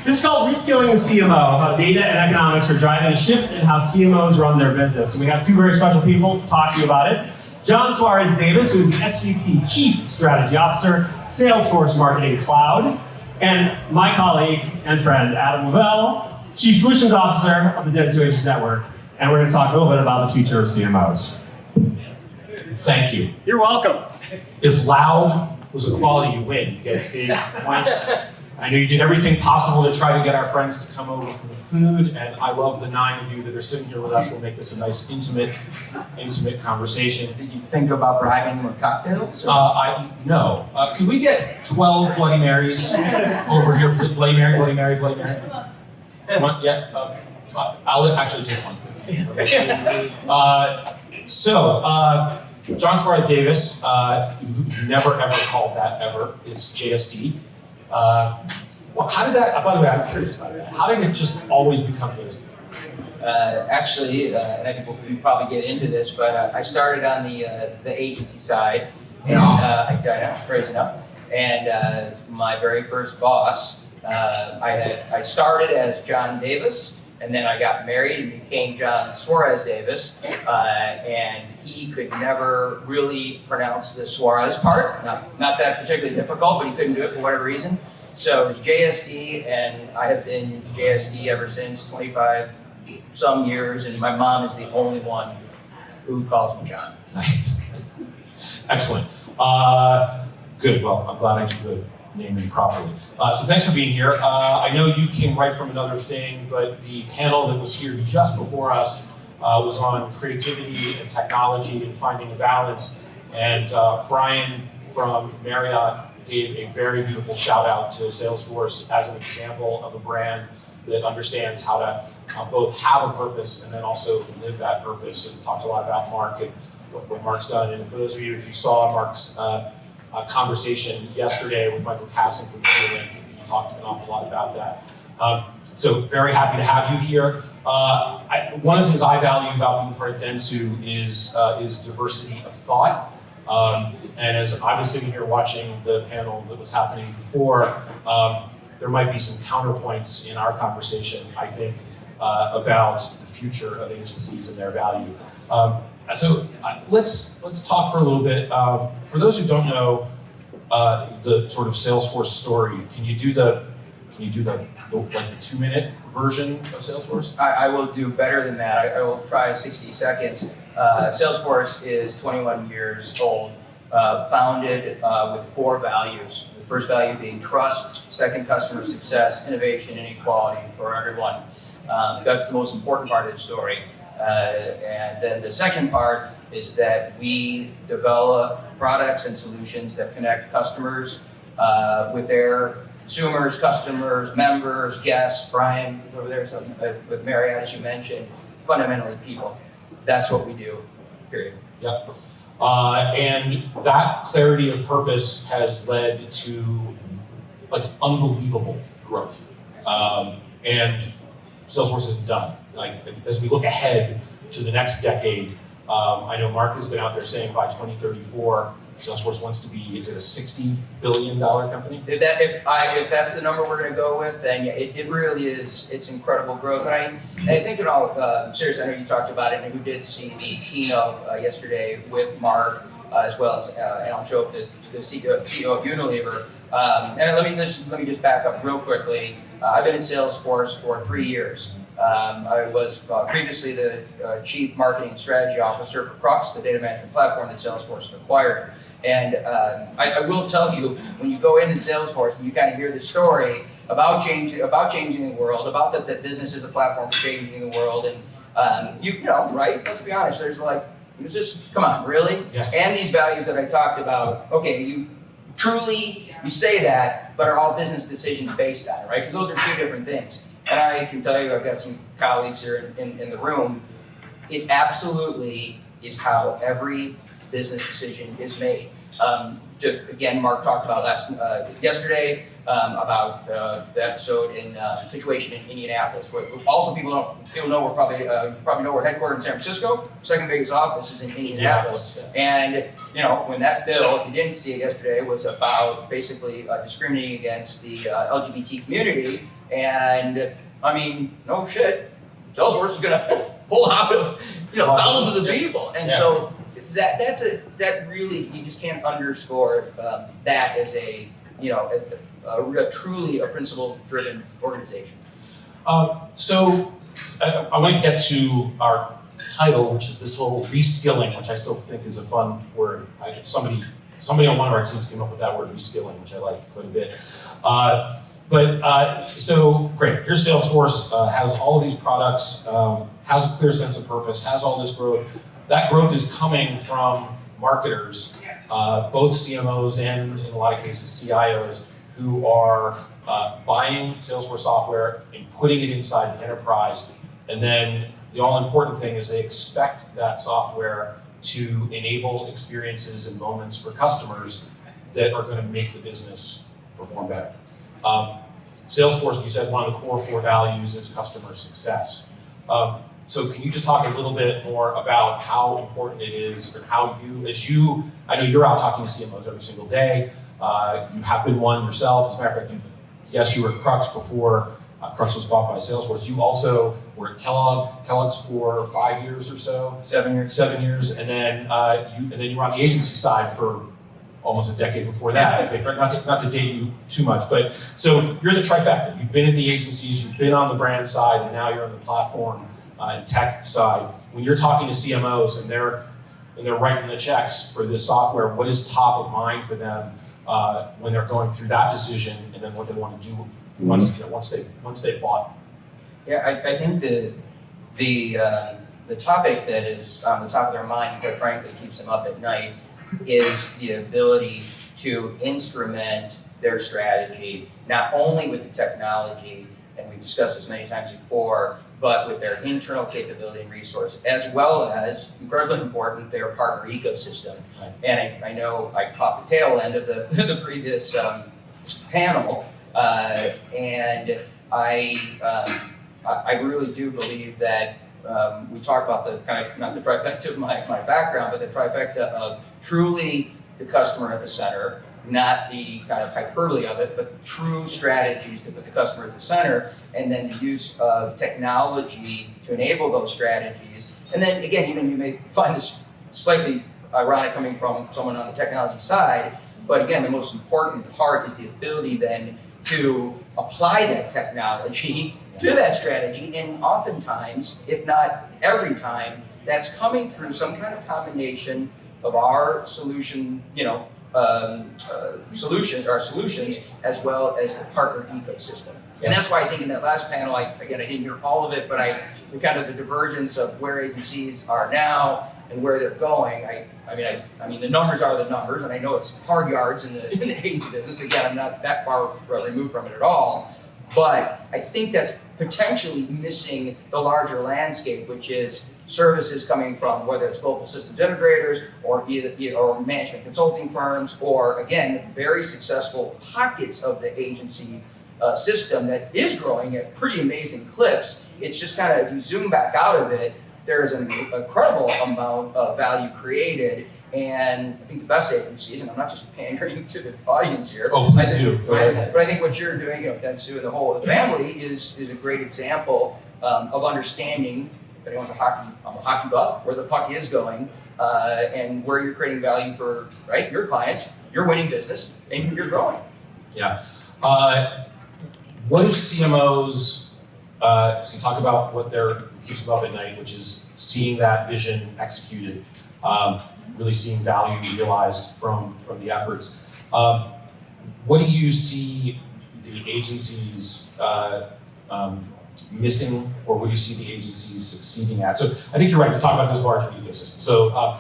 This is called Reskilling the CMO, how data and economics are driving a shift in how CMOs run their business. And we have two very special people to talk to you about it. John Suarez-Davis, who's the SVP Chief Strategy Officer, Salesforce Marketing Cloud, and my colleague and friend, Adam Lavelle, Chief Solutions Officer of the dentsu Agents Network. And we're going to talk a little bit about the future of CMOs. Thank you. You're welcome. If loud was a quality you win, you get big points. I know you did everything possible to try to get our friends to come over for the food, and I love the 9 of you that are sitting here with us. We'll make this a nice, intimate conversation. Did you think about bribing them with cocktails? No. Could we get 12 Bloody Marys over here? Bloody Mary, Bloody Mary, Bloody Mary. Come on, yeah. I'll actually take one. John Suarez-Davis, who's never ever called that ever. It's JSD. How did that, by the way, I'm curious about it. How did it just always become JSD? Actually, and I think we'll probably get into this, but I started on the agency side. And, I know, crazy enough. And my very first boss, I started as John Davis, and then I got married and became John Suarez-Davis, and he could never really pronounce the Suarez part. Not that particularly difficult, but he couldn't do it for whatever reason. So it was JSD, and I have been JSD ever since, 25 some years, and my mom is the only one who calls me John. Nice. Excellent. Good, well, I'm glad I did the naming properly. So thanks for being here. I know you came right from another thing, but the panel that was here just before us was on creativity and technology and finding a balance. And Brian from Marriott gave a very beautiful shout out to Salesforce as an example of a brand that understands how to both have a purpose and then also live that purpose, and talked a lot about Mark and what Mark's done. And for those of you, if you saw Mark's conversation yesterday with Michael Casson from Link, he talked an awful lot about that. So very happy to have you here. One of the things I value about being part of dentsu is diversity of thought. And as I was sitting here watching the panel that was happening before, there might be some counterpoints in our conversation, I think, about the future of agencies and their value. So let's talk for a little bit. For those who don't know the sort of Salesforce story, can you do the 2-minute version of Salesforce? I will do better than that. I will try 60 seconds. Salesforce is 21 years old, founded with 4 values. The first value being trust, second customer success, innovation, and equality for everyone. That's the most important part of the story. And then the second part is that we develop products and solutions that connect customers with their consumers, customers, members, guests. Brian is over there, so with Marriott, as you mentioned, fundamentally people. That's what we do, period. Yep. And that clarity of purpose has led to like unbelievable growth. And Salesforce isn't done. Like, as we look ahead to the next decade, I know Mark has been out there saying by 2034, Salesforce wants to be, is it a $60 billion company? If that's the number we're going to go with, then yeah, it really is. It's incredible growth. And I think in all seriously, I know you talked about it, and we did see the keynote yesterday with Mark, as well as Alan Chope, the CEO of Unilever. And let me just back up real quickly. I've been in Salesforce for 3 years. I was previously the Chief Marketing and Strategy Officer for Crux, the data management platform that Salesforce acquired. And I will tell you, when you go into Salesforce and you kind of hear the story about changing the world, about that business is a platform for changing the world, and you know, right? Let's be honest. There's like, it's just, come on, really? Yeah. And these values that I talked about. Okay, you say that, but are all business decisions based on it, right? Because those are 2 different things. And I can tell you, I've got some colleagues here in the room, it absolutely is how every business decision is made. Just again, Mark talked about yesterday about the episode in situation in Indianapolis, where also people know we're probably know we're headquartered in San Francisco. Second biggest office is in Indianapolis, and you know when that bill, if you didn't see it yesterday, was about basically discriminating against the LGBT community. And I mean, no shit, Salesforce is gonna pull out of thousands of people, and so that really, you just can't underscore that as a truly a principle-driven organization. So I want to get to our title, which is this whole reskilling, which I still think is a fun word. Somebody on one of our teams came up with that word, reskilling, which I like quite a bit. So great, here's Salesforce, has all of these products, has a clear sense of purpose, has all this growth. That growth is coming from marketers, both CMOs and in a lot of cases CIOs, who are buying Salesforce software and putting it inside the enterprise. And then the all important thing is they expect that software to enable experiences and moments for customers that are going to make the business perform better. Salesforce, you said one of the core 4 values is customer success. So can you just talk a little bit more about how important it is, or how I know you're out talking to CMOs every single day. You have been one yourself. As a matter of fact, yes, you were at Crux before Crux was bought by Salesforce. You also were at Kellogg's for 5 years or so. 7 years. 7 years, and then you were on the agency side for almost a decade before that, I think. Not to date you too much, but so you're the trifecta. You've been at the agencies, you've been on the brand side, and now you're on the platform and tech side. When you're talking to CMOs and they're writing the checks for this software, what is top of mind for them when they're going through that decision, and then what they want to do once they've bought? Yeah, I think the topic that is on the top of their mind, and quite frankly keeps them up at night, is the ability to instrument their strategy, not only with the technology, and we've discussed this many times before, but with their internal capability and resource, as well as, incredibly important, their partner ecosystem. Right. And I know I caught the tail end of the previous panel, and I really do believe that we talk about the kind of, not the trifecta of my background, but the trifecta of truly the customer at the center, not the kind of hyperbole of it, but true strategies that put the customer at the center, and then the use of technology to enable those strategies. And then again, even you may find this slightly ironic coming from someone on the technology side, but again, the most important part is the ability then to apply that technology to that strategy, and oftentimes, if not every time, that's coming through some kind of combination of our solutions, as well as the partner ecosystem. And that's why I think in that last panel, I didn't hear all of it, but the kind of the divergence of where agencies are now and where they're going. I mean, the numbers are the numbers, and I know it's hard yards in the agency business. Again, I'm not that far removed from it at all, but I think that's potentially missing the larger landscape, which is services coming from whether it's global systems integrators or or management consulting firms, or again, very successful pockets of the agency system that is growing at pretty amazing clips. It's just kind of, if you zoom back out of it, there is an incredible amount of value created. And I think the best agencies, and I'm not just pandering to the audience here. Oh, please do. Go ahead. But I think what you're doing, dentsu and the whole family is a great example of understanding, if anyone's I'm a hockey buff, where the puck is going, and where you're creating value for your clients, you're winning business, and you're growing. Yeah. What do CMOs, so you talk about what keeps them up at night, which is seeing that vision executed, really seeing value realized from the efforts. What do you see the agencies missing, or what do you see the agencies succeeding at? So I think you're right to talk about this larger ecosystem.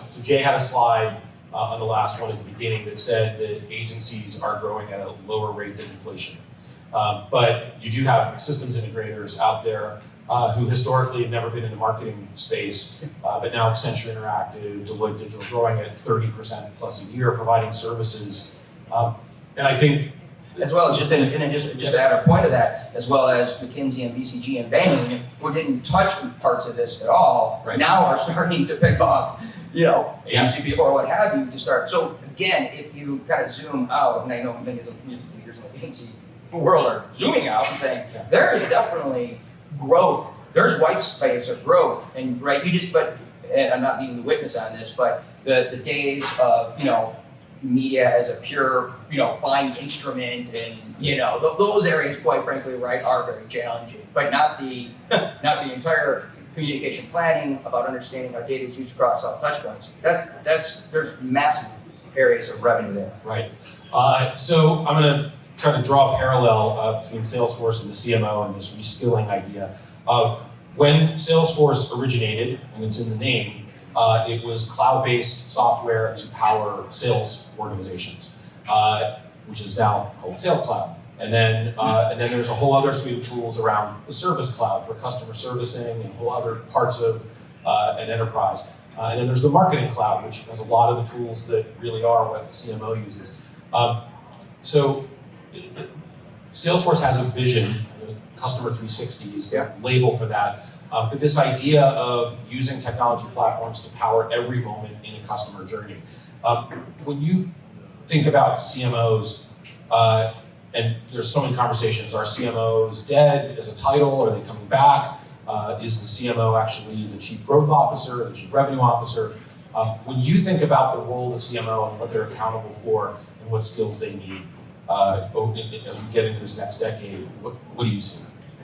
So Jay had a slide on the last one at the beginning that said that agencies are growing at a lower rate than inflation. But you do have systems integrators out there who historically have never been in the marketing space, but now Accenture Interactive, Deloitte Digital, growing at 30% plus a year, providing services. And I think, as well as just to add a point to that, as well as McKinsey and BCG and Bain, who didn't touch parts of this at all, now are starting to pick off, agency people or what have you to start. So again, if you kind of zoom out, and I know many of the leaders in the agency world are zooming out and saying there is definitely growth. There's white space of growth, and right, and I'm not being the witness on this, but the days of media as a pure buying instrument and those areas, quite frankly, right, are very challenging, but not the entire communication planning about understanding how data is used across all touch points. There's massive areas of revenue there. Right. So I'm going to try to draw a parallel between Salesforce and the CMO and this reskilling idea. When Salesforce originated, and it's in the name, it was cloud-based software to power sales organizations, which is now called Sales Cloud. And then there's a whole other suite of tools around the Service Cloud for customer servicing and whole other parts of an enterprise. And then there's the Marketing Cloud, which has a lot of the tools that really are what the CMO uses. So Salesforce has a vision, Customer 360 is the label for that. But this idea of using technology platforms to power every moment in a customer journey. When you think about CMOs, and there's so many conversations, are CMOs dead as a title? Are they coming back? Is the CMO actually the chief growth officer, the chief revenue officer? When you think about the role of the CMO and what they're accountable for and what skills they need as we get into this next decade, what do you see?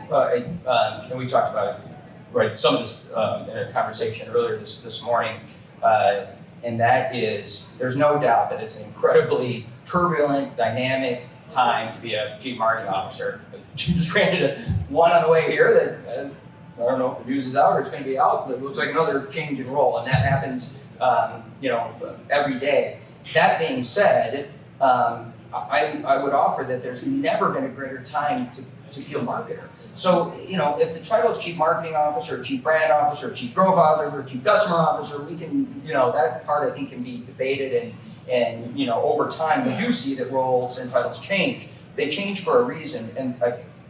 And we talked about it, right? Some of this in a conversation earlier this morning, and that is, there's no doubt that it's an incredibly turbulent, dynamic time to be a chief marketing officer. You just ran into one on the way here that I don't know if the news is out or it's going to be out, but it looks like another change in role, and that happens, every day. That being said, I would offer that there's never been a greater time to be a marketer. So, if the title is chief marketing officer, chief brand officer, chief growth officer, chief customer officer, we can, that part I think can be debated and over time we do see that roles and titles change. They change for a reason, and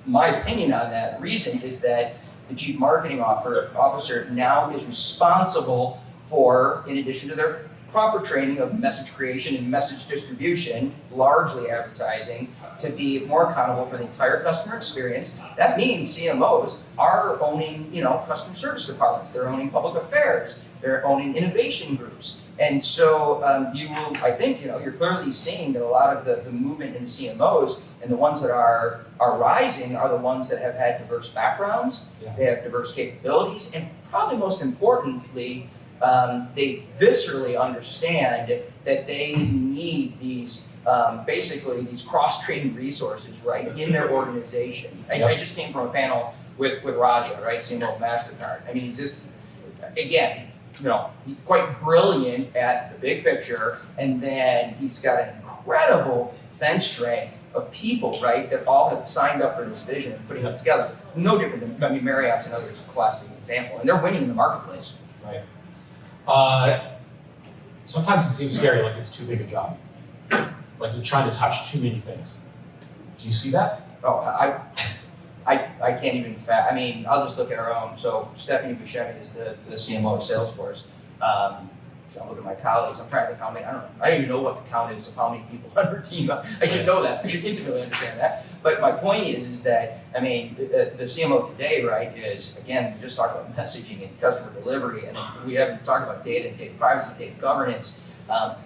my opinion on that reason is that the chief marketing officer now is responsible for, in addition to their proper training of message creation and message distribution, largely advertising, to be more accountable for the entire customer experience. That means CMOs are owning, customer service departments, they're owning public affairs, they're owning innovation groups. And so you will, I think, you're clearly seeing that a lot of the movement in the CMOs and the ones that are rising are the ones that have had diverse backgrounds, they have diverse capabilities, and probably most importantly, they viscerally understand that they need these basically these cross-trained resources, right, in their organization. I just came from a panel with Raja, right, CMO of MasterCard. I mean, he's just, again, he's quite brilliant at the big picture, and then he's got an incredible bench strength of people, right, that all have signed up for this vision and putting it together. No different than, Marriott's another classic example, and they're winning in the marketplace. Right. Sometimes it seems scary, like it's too big a job. Like you're trying to touch too many things. Do you see that? Oh, I can't even, I'll just look at our own. So Stephanie Buscemi is the CMO of Salesforce. So I'm looking at my colleagues. I'm trying to think how many, I don't even know what the count is of how many people on our team. I should know that. I should intimately understand that. But my point is that, the CMO today, right, is, again, we just talked about messaging and customer delivery, and we haven't talked about data and data privacy, data governance.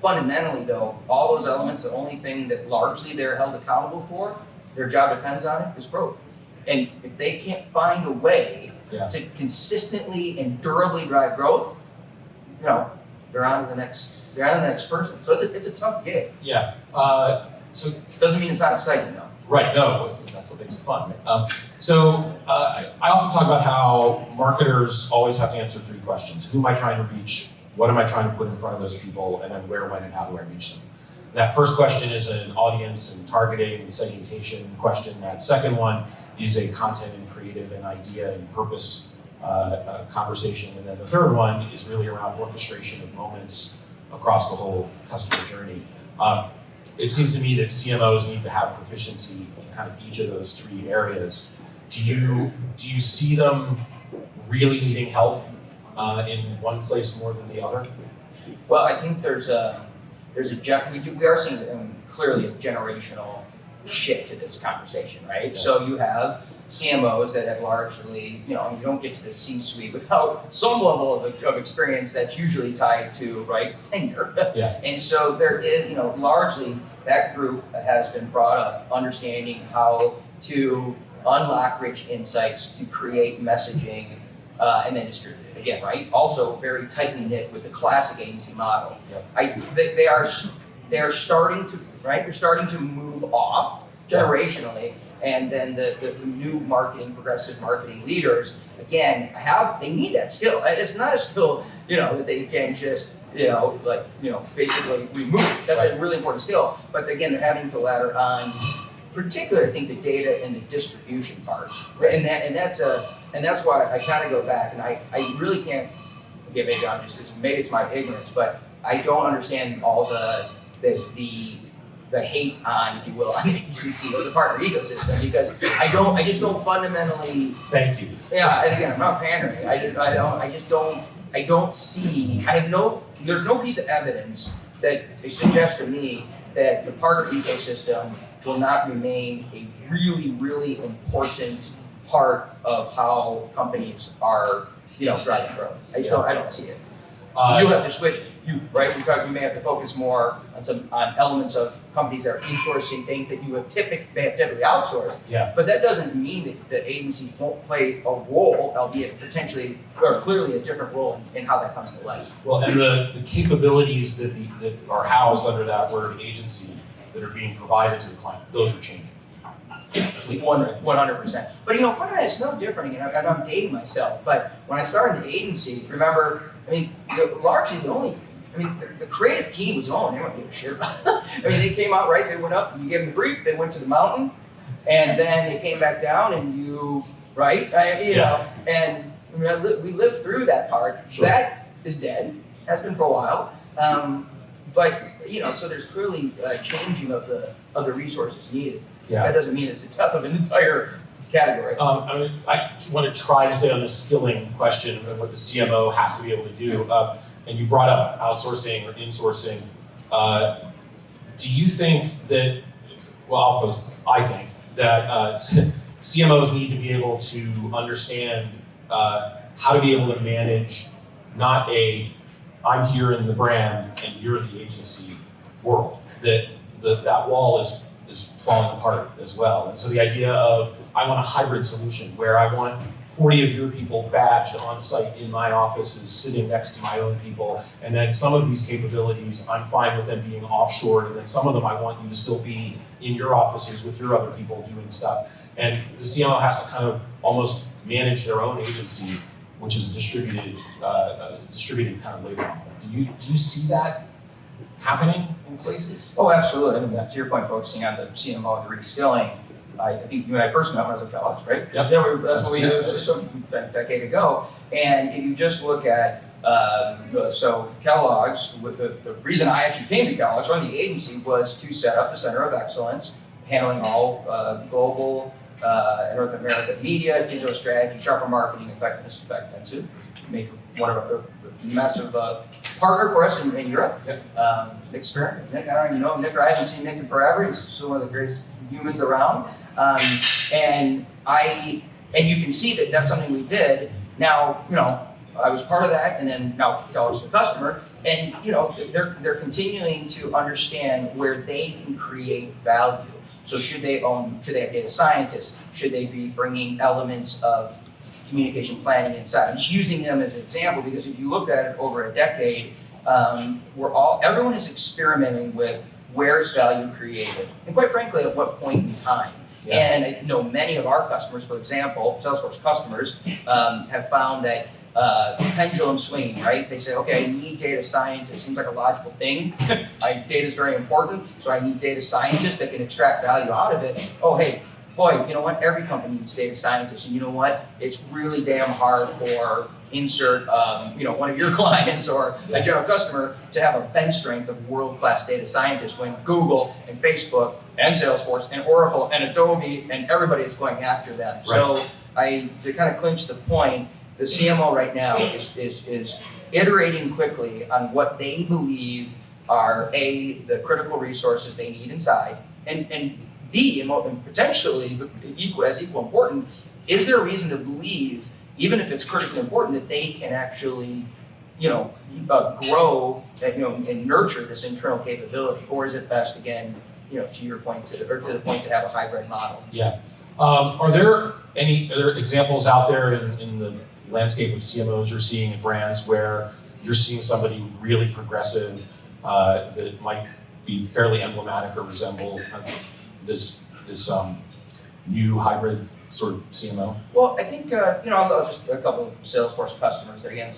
Fundamentally, though, all those elements, the only thing that largely they're held accountable for, their job depends on it, is growth. And if they can't find a way to consistently and durably drive growth, they're on to the next person. So it's a tough gig. Yeah. So doesn't mean it's not exciting though. Right. No, that's what makes it fun. I often talk about how marketers always have to answer 3 questions: who am I trying to reach? What am I trying to put in front of those people? And then where, when, and how do I reach them? That first question is an audience and targeting and segmentation question. That second one is a content and creative and idea and purpose conversation. And then the third one is really around orchestration of moments across the whole customer journey. It seems to me that CMOs need to have proficiency in kind of each of those 3 areas. Do you see them really needing help in one place more than the other? Well, I think we are seeing clearly a generational shift to this conversation, right? So you have CMOs that have largely, you don't get to the C-suite without some level of experience that's usually tied to, right, tenure. Yeah. And so there is, largely that group has been brought up understanding how to unlock rich insights to create messaging and then distribute it again, right? Also very tightly knit with the classic agency model. Yep. They are starting to, right? They're starting to move off generationally, and then the new progressive marketing leaders, again, they need that skill. It's not a skill, that they can just, basically remove. That's a really important skill. But again, they're having to ladder on, particularly, I think, the data and the distribution part. Right? And that's why I kind of go back, and I really can't. Again, maybe it's my ignorance, but I don't understand all the hate on, if you will, on the agency or the partner ecosystem, because I just don't fundamentally. Thank you. Yeah, and again, I'm not pandering. I don't see. There's no piece of evidence that suggests to me that the partner ecosystem will not remain a really, really important part of how companies are, driving growth. I don't see it. You'll have to switch. You may have to focus more on elements of companies that are insourcing things that they have typically outsourced. Yeah. But that doesn't mean that agencies won't play a role, albeit potentially or clearly a different role in how that comes to life. Well, and the capabilities that are housed under that word agency that are being provided to the client, those are changing. 100%. But fundamentally, it's no different. Again, I'm dating myself. But when I started the agency, remember, largely the creative team was on. They weren't giving a shit about it. They came out, right? They went up, you gave them the brief, they went to the mountain, and then they came back down, and and we lived through that part. Sure. That is dead, has been for a while. But so there's clearly a changing of the resources needed. Yeah. That doesn't mean it's the death of an entire category. I want to try to stay on the skilling question and what the CMO has to be able to do. And you brought up outsourcing or insourcing. Do you think that, I think that CMOs need to be able to understand how to be able to manage not I'm here in the brand and you're the agency world, that wall is falling apart as well. And so the idea of, I want a hybrid solution where I want 40 of your people badged on site in my offices, sitting next to my own people. And then some of these capabilities, I'm fine with them being offshored. And then some of them, I want you to still be in your offices with your other people doing stuff. And the CMO has to kind of almost manage their own agency, which is a distributed kind of labor model. Do you see that happening in places? Oh, absolutely. To your point, focusing on the CMO and reskilling, I think you and I first met when I was at Kellogg's, right? Yep. Yeah, that's what we did a decade ago. And if you just look at, so Kellogg's, the reason I actually came to Kellogg's, run the agency, was to set up the Center of Excellence, handling all global North America media, digital strategy, sharper marketing, effectiveness, dentsu, one of our massive partner for us in Europe. Yep. Nick Spear, Nick, I don't even know Nick, I haven't seen Nick in forever. He's still one of the greatest humans around. And you can see that that's something we did. Now, I was part of that, and then now Kellogg's the customer, and they're continuing to understand where they can create value. So should they have data scientists? Should they be bringing elements of communication planning inside? I'm just using them as an example because if you look at it over a decade, everyone is experimenting with where is value created, and quite frankly, at what point in time. Yeah. And I know many of our customers, for example, Salesforce customers, have found that pendulum swinging, right? They say, okay, I need data scientists. Seems like a logical thing. Data is very important, so I need data scientists that can extract value out of it. Oh, hey, boy, you know what? Every company needs data scientists, and you know what? It's really damn hard for one of your clients or a general customer to have a bench strength of world-class data scientists when Google and Facebook and Salesforce and Oracle and Adobe and everybody is going after them. Right. So to kind of clinch the point, the CMO right now is iterating quickly on what they believe are the critical resources they need inside, and B, and potentially as equal important, is there a reason to believe, even if it's critically important, that they can actually, grow, and nurture this internal capability, or is it best, again, to your point, to the point, to have a hybrid model? Yeah. Are there any other examples out there in the landscape of CMOs you're seeing in brands where you're seeing somebody really progressive that might be fairly emblematic or resemble this new hybrid sort of CMO? Well, I think I'll just a couple of Salesforce customers that, again,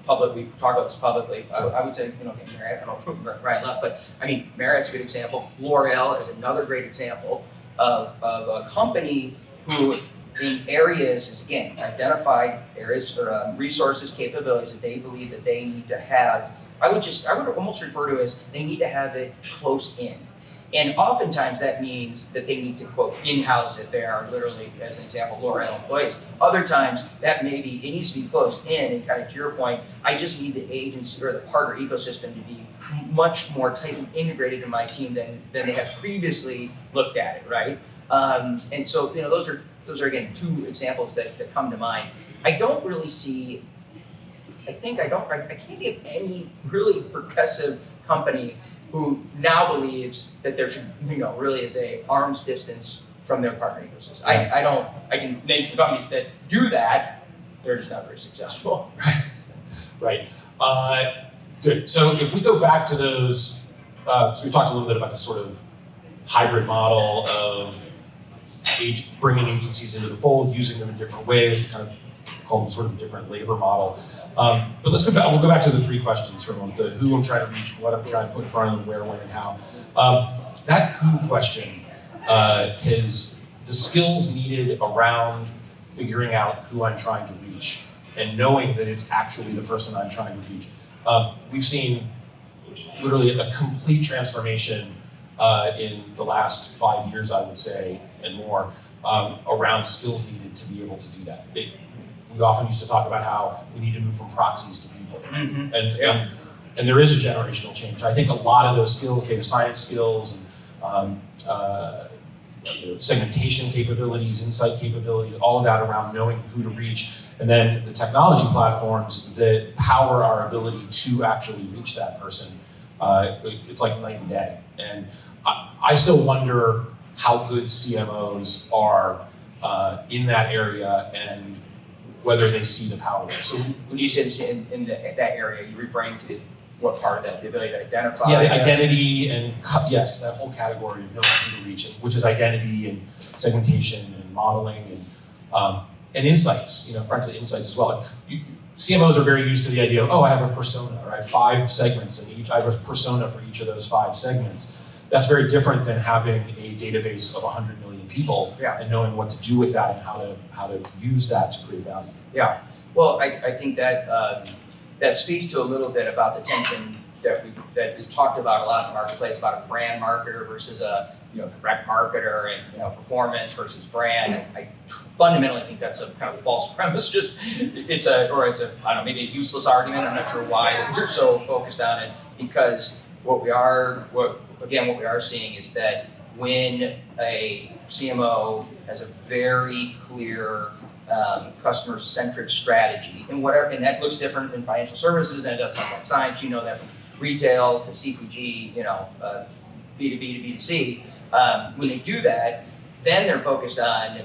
public. We talk about this publicly. Sure. I would say, Marriott. I don't know if Ryan left, but I mean, Marriott's a good example. L'Oreal is another great example of a company who, in areas, is again identified areas or resources, capabilities that they believe that they need to have. I would almost refer to as they need to have it close in. And oftentimes that means that they need to, quote, in-house it. They are literally, as an example, L'Oreal employees. Other times that it needs to be close in, and kind of to your point, I just need the agency or the partner ecosystem to be much more tightly integrated in my team than they have previously looked at it, right? And so, those are again, two examples that come to mind. I don't really see, I can't think of any really progressive company who now believes that there should, really is a arm's distance from their partner ecosystem. I can name some companies that do that, they're just not very successful. Right. Good. So if we go back to those, so we talked a little bit about the sort of hybrid model of bringing agencies into the fold, using them in different ways, kind of call them sort of a different labor model. But let's go back. We'll go back to the three questions from the who I'm trying to reach, what I'm trying to put in front of them, where, when, and how. That who question is the skills needed around figuring out who I'm trying to reach and knowing that it's actually the person I'm trying to reach. We've seen literally a complete transformation in the last 5 years, I would say, and more, around skills needed to be able to do that. We often used to talk about how we need to move from proxies to people. Mm-hmm. And there is a generational change. I think a lot of those skills, data science skills, and segmentation capabilities, insight capabilities, all of that around knowing who to reach, and then the technology platforms that power our ability to actually reach that person. It's like night and day. And I still wonder how good CMOs are in that area and whether they see the power there. So when you say in that area, you're referring to what part of that, the ability to identify? Yeah, the identity and, yes, that whole category of knowing who to reach, which is identity and segmentation and modeling and insights, frankly, insights as well. CMOs are very used to the idea of, I have a persona, or I have 5 segments, and I have a persona for each of those 5 segments. That's very different than having a database of 100 million people and knowing what to do with that and how to use that to create value. Yeah, well, I think that that speaks to a little bit about the tension that is talked about a lot in the marketplace about a brand marketer versus a direct marketer, and performance versus brand. I fundamentally think that's a kind of false premise. It's a I don't know, maybe a useless argument. I'm not sure why you're so focused on it, because what we are seeing is that when a CMO has a very clear customer-centric strategy, and that looks different in financial services than it does in life science. You know that from retail to CPG, B2B to B2C. When they do that, then they're focused on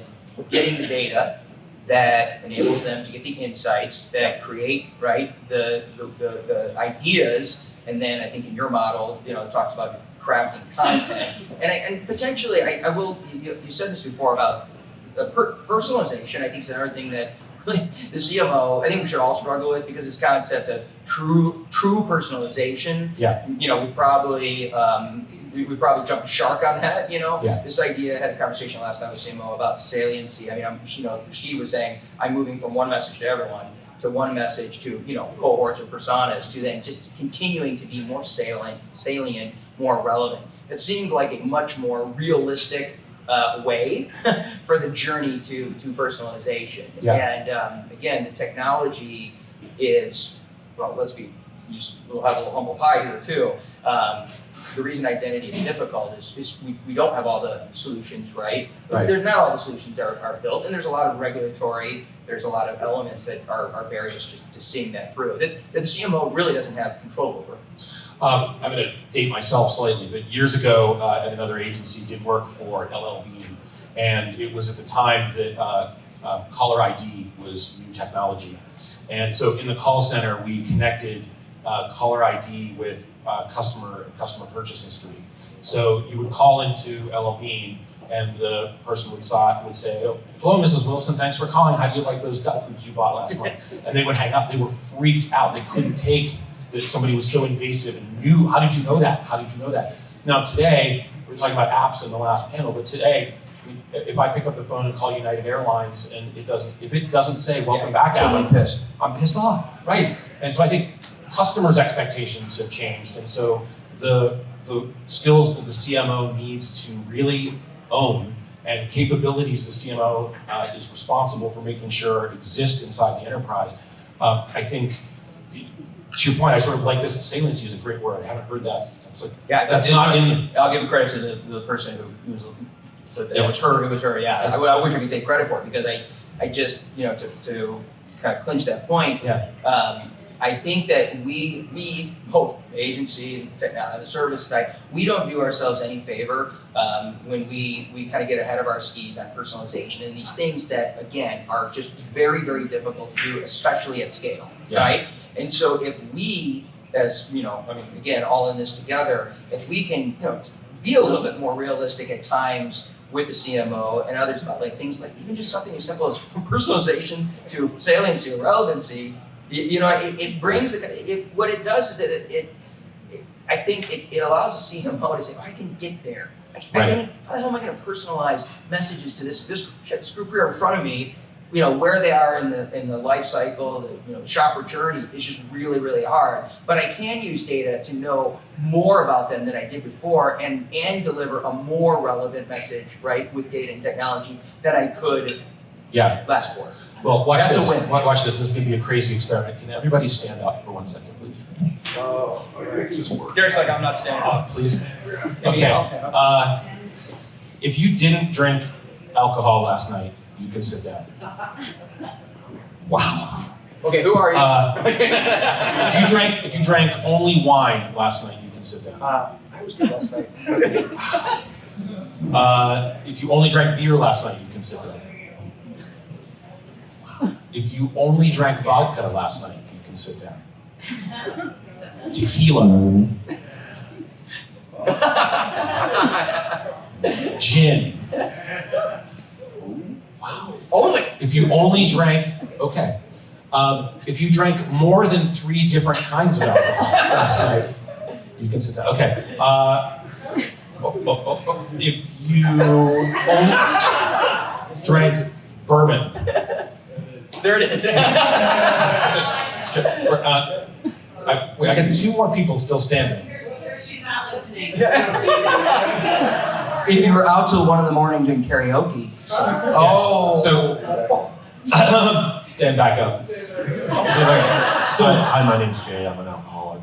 getting the data that enables them to get the insights that create the ideas. And then I think in your model, it talks about crafting content, and potentially I will. You said this before about personalization. I think is another thing that really the CMO, I think we should all struggle with, because this concept of true personalization. Yeah. We probably jumped the shark on that. Yeah. This idea, I had a conversation last time with CMO about saliency. I mean, she was saying I'm moving from one message to everyone to one message to cohorts or personas, to then just continuing to be more salient, more relevant. It seemed like a much more realistic way for the journey to personalization. Yeah. And again, the technology is, well, let's be we'll have a little humble pie here too. The reason identity is difficult is we don't have all the solutions, right? There's not all the solutions are built, and there's a lot of regulatory, there's a lot of elements that are barriers to seeing that through, that the CMO really doesn't have control over. I'm going to date myself slightly, but years ago at another agency, did work for LLB, and it was at the time that caller ID was new technology. And so in the call center, we connected caller ID with customer purchase history. So you would call into LLB, and the person would say, oh, hello, Mrs. Wilson, thanks for calling. How do you like those duck boots you bought last month? And they would hang up. They were freaked out. They couldn't take that somebody was so invasive and knew, how did you know that? How did you know that? Now today, we were talking about apps in the last panel, but today, if I pick up the phone and call United Airlines and if it doesn't say welcome back, I'm pissed. I'm pissed off, right? And so I think customers' expectations have changed, and so the skills that the CMO needs to really own and capabilities the CMO is responsible for making sure exist inside the enterprise. I think, to your point, I sort of like this. Saliency is a great word. I haven't heard that. It's like, that's not in. I'll give credit to the person who was. So it was her. It was her. Yeah. I wish I could take credit for it because I just to kind of clinch that point. Yeah. I think that we both the agency and technology, the service side, we don't do ourselves any favor when we kind of get ahead of our skis on personalization and these things that again are just very, very difficult to do, especially at scale, right? And so if we, as again, all in this together, if we can be a little bit more realistic at times with the CMO and others about like things like even just something as simple as from personalization to saliency or relevancy. It brings what it does is that I think it allows the CMO to say, oh, I can get there. How the hell am I going to personalize messages to this group here in front of me? Where they are in the life cycle, the shopper journey is just really, really hard. But I can use data to know more about them than I did before and deliver a more relevant message, right, with data and technology that I could last quarter. Well, watch That's this. a win. Watch this. This is going to be a crazy experiment. Can everybody stand up for 1 second, please? Oh, Derek's like, I'm not standing up. Please. Okay. I'll stand up. If you didn't drink alcohol last night, you can sit down. Wow. Okay, who are you? If you drank only wine last night, you can sit down. I was good last night. If you only drank beer last night, you can sit down. If you only drank vodka last night, you can sit down. Tequila. Gin. Wow. Only. If you only drank, if you drank more than 3 different kinds of alcohol last night, you can sit down. Okay. If you only drank bourbon. There it is. I got 2 more people still standing. She's not listening. If you were out till 1 a.m. doing karaoke. So Stand back up. So, hi, my name's Jay. I'm an alcoholic.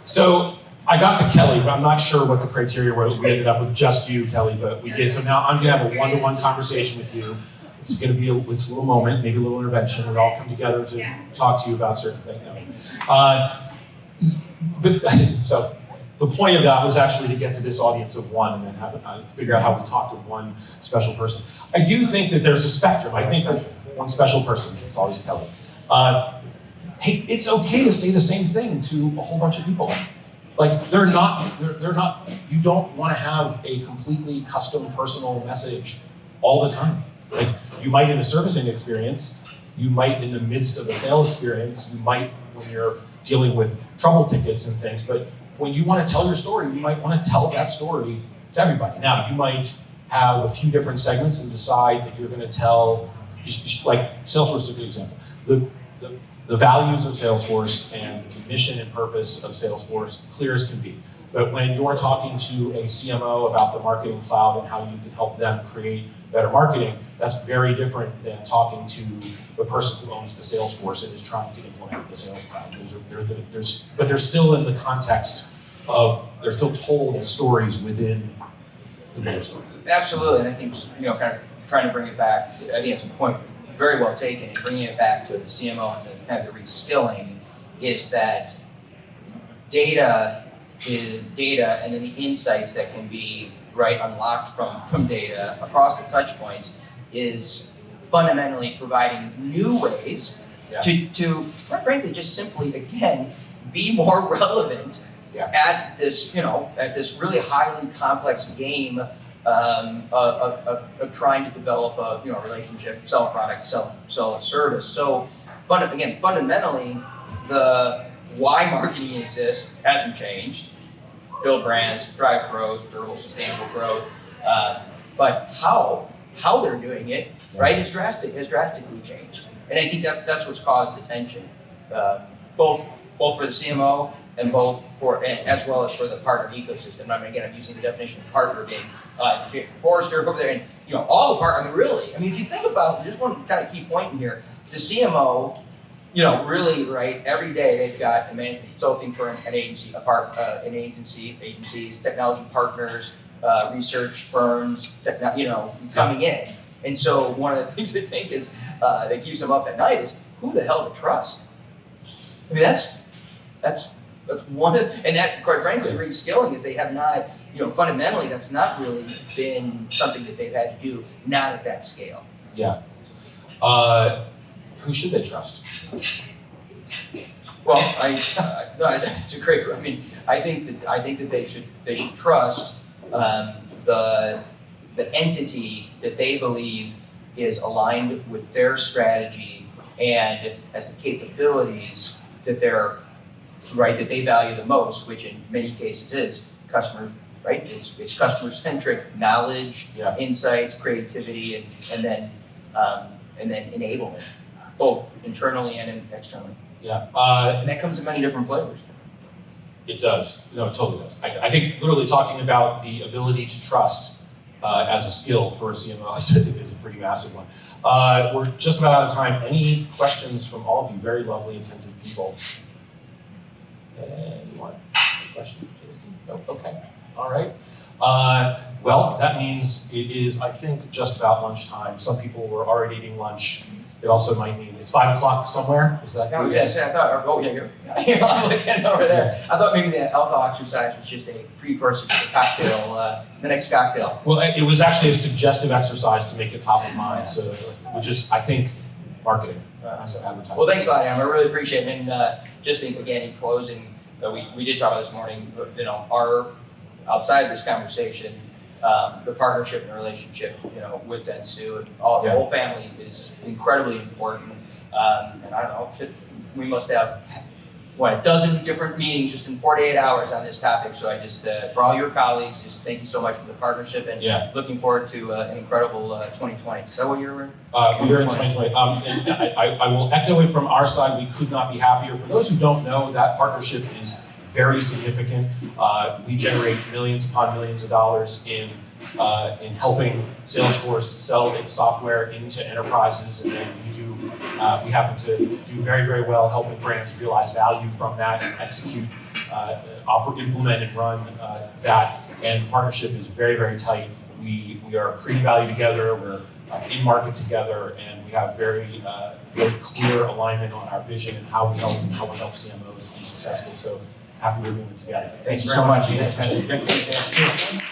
So I got to Kelly, but I'm not sure what the criteria were. We ended up with just you, Kelly, but we did. So now I'm going to have a one-to-one conversation with you. It's going to be it's a little moment, maybe a little intervention. We all come together to talk to you about certain things. So the point of that was actually to get to this audience of 1 and then figure out how we talk to one special person. I do think that there's a spectrum. I think that one special person, it's always Kelly. Hey, it's okay to say the same thing to a whole bunch of people. Like they're not, you don't want to have a completely custom personal message all the time. Like you might in a servicing experience, you might in the midst of a sales experience, you might when you're dealing with trouble tickets and things, but when you want to tell your story, you might want to tell that story to everybody. Now, you might have a few different segments and decide that you're going to tell, just like Salesforce is a good example. The values of Salesforce and the mission and purpose of Salesforce, clear as can be. But when you're talking to a CMO about the marketing cloud and how you can help them create better marketing, that's very different than talking to the person who owns the Salesforce and is trying to implement the sales cloud. But they're still in the context of, they're still told as stories within the data story. Absolutely, and I think just, kind of trying to bring it back, I think it's a point very well taken, and bringing it back to the CMO and the kind of the reskilling is that data is data, and then the insights that can be unlocked from data across the touch points is fundamentally providing new ways to quite frankly just simply again be more relevant at this really highly complex game of trying to develop a relationship, sell a product, sell a service. So fundamentally the why marketing exists hasn't changed. Build brands, drive growth, durable, sustainable growth. But how they're doing it, has drastically changed. And I think that's what's caused the tension, both for the CMO and as well as for the partner ecosystem. I mean, again, I'm using the definition of partner being J. Forrester over there, and all the partners. If you think about, just one kind of key point in here, the CMO. Really, every day they've got a management consulting firm, an agency, agencies, technology partners, research firms, coming in. And so one of the things I think is that keeps them up at night is who the hell to trust. That's one of, and that quite frankly, reskilling is they have not, fundamentally that's not really been something that they've had to do, not at that scale. Yeah. Who should they trust? Well, it's a great. I think that they should trust the entity that they believe is aligned with their strategy and has the capabilities that that they value the most, which in many cases is customer. It's customer centric knowledge, insights, creativity, and then enablement, both internally and externally. Yeah. And that comes in many different flavors. It does. It totally does. I think literally talking about the ability to trust as a skill for a CMO is a pretty massive one. We're just about out of time. Any questions from all of you? Very lovely, attentive people. Anyone? Questions for Casey? No? Okay. All right. Well, that means it is, I think, just about lunchtime. Some people were already eating lunch. It also might mean it's 5 o'clock somewhere. Is that correct? I thought, you're I'm looking over there. I thought maybe the alcohol exercise was just a precursor to the cocktail, the next cocktail. Well, it was actually a suggestive exercise to make it top of mind, so which is, I think, marketing, advertising. Well, thanks a lot, Adam. I really appreciate it. And just again, in closing, we did talk about this morning, our outside of this conversation, the partnership and the relationship, with dentsu and the whole family is incredibly important. And I don't know, we must have a dozen different meetings just in 48 hours on this topic. So I just, for all your colleagues, just thank you so much for the partnership and looking forward to an incredible 2020. Is that what you're in? We're in 2020. And I will echo it from our side. We could not be happier. For those who don't know, that partnership is very significant. We generate millions upon millions of dollars in helping Salesforce sell its software into enterprises, and then we happen to do very, very well helping brands realize value from that and execute, implement and run that. And the partnership is very, very tight. We are creating value together. We're in market together, and we have very, very clear alignment on our vision and how we help CMOs be successful. So happy we're doing it together. Thank you so much. Thanks very much.